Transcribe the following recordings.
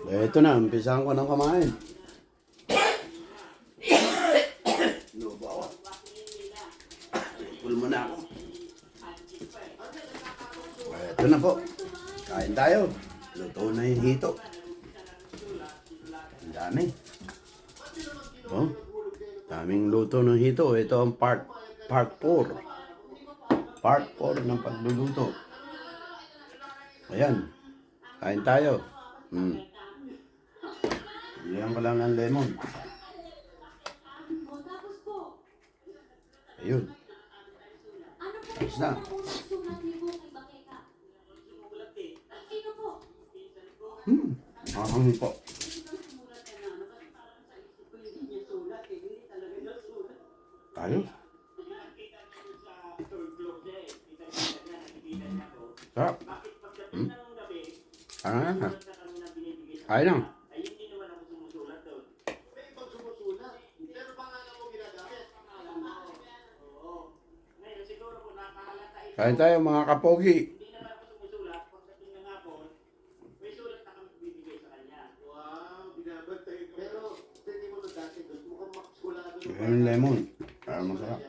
Ito na, umpisahan ko ng kumain. Lubo ako. Pul muna ako. Ito na po. Kain tayo. Luto na yung hito. Ang dami. Oh, daming luto ng hito. Ito ang part 4. Part 4 ng pagluluto. Ayan. Kain tayo. Iyan ko lang ng lemon. Ayun. Ayos na. Makakangin po. Tayo. Sarap. Ano na? Kain lang. Kain tayo mga kapogi. Yung lemon. Para masarap.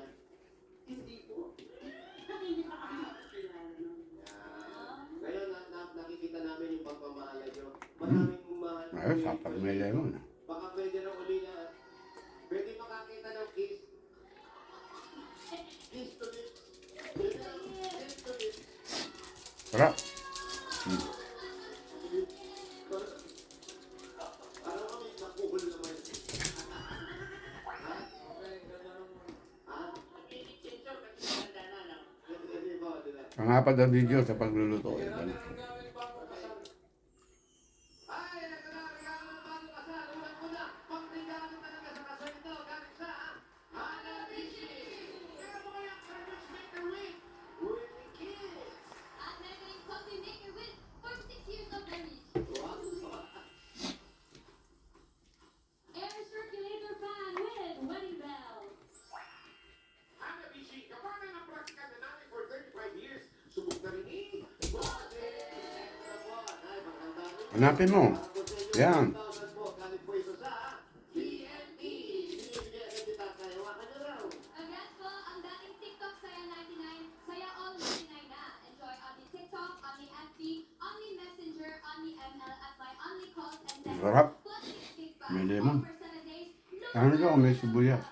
Ayos, sapag may lemon. Baka pwede na uli na, pwede makakita ng kiss. Kiss to this. Kiss to this. Sarap. Parang kami nakuhul naman. Ang apat na video sa pagluluto. Hanapin mo. Yan. Sarap. May lemon. Ano ito? May sibuyas.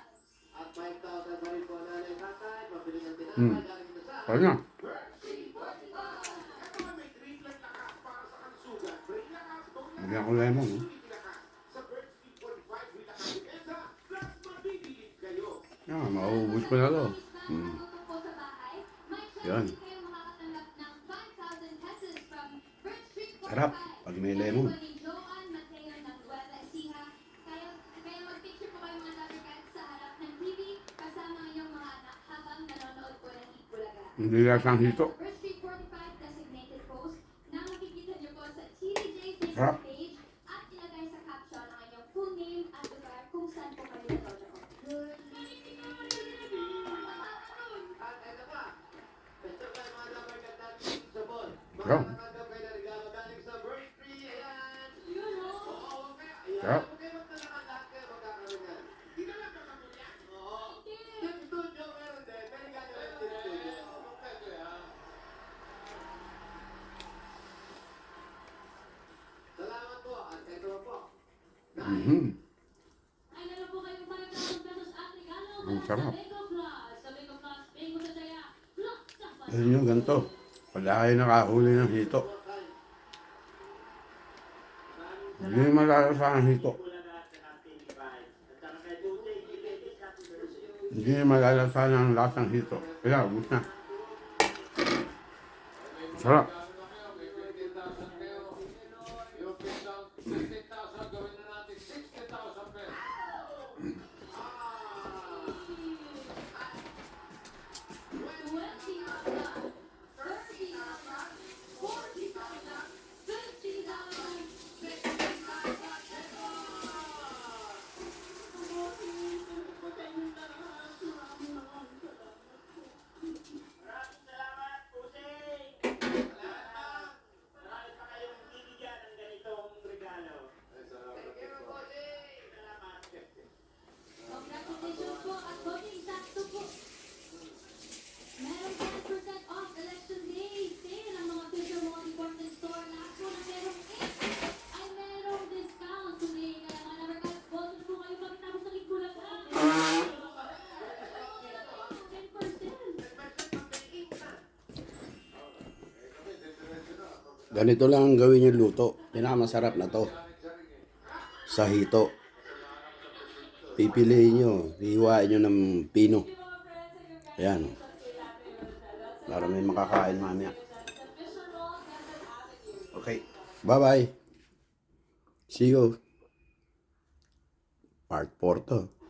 Kaya na. Lagyan ko lemon. Yan, mauubos ko na ito. Yan. Sarap pag may lemon. Hindi lang siyang hito. Sarap. Sarap. Sarap. Ang sarap. Ayun yung ganito. Pagka kayo nakahuli ng hito. Hindi malalasahan ang hito. Hindi malalasahan ang lasang hito. Kaya, ubus na. Sarap. Ganito lang ang gawin yung luto. Pinakamasarap na to. Sa hito. Pipiliin nyo. Hiwain nyo ng pino. Ayan. Para may makakain mamaya. Okay. Bye-bye. See you. Part 4 to.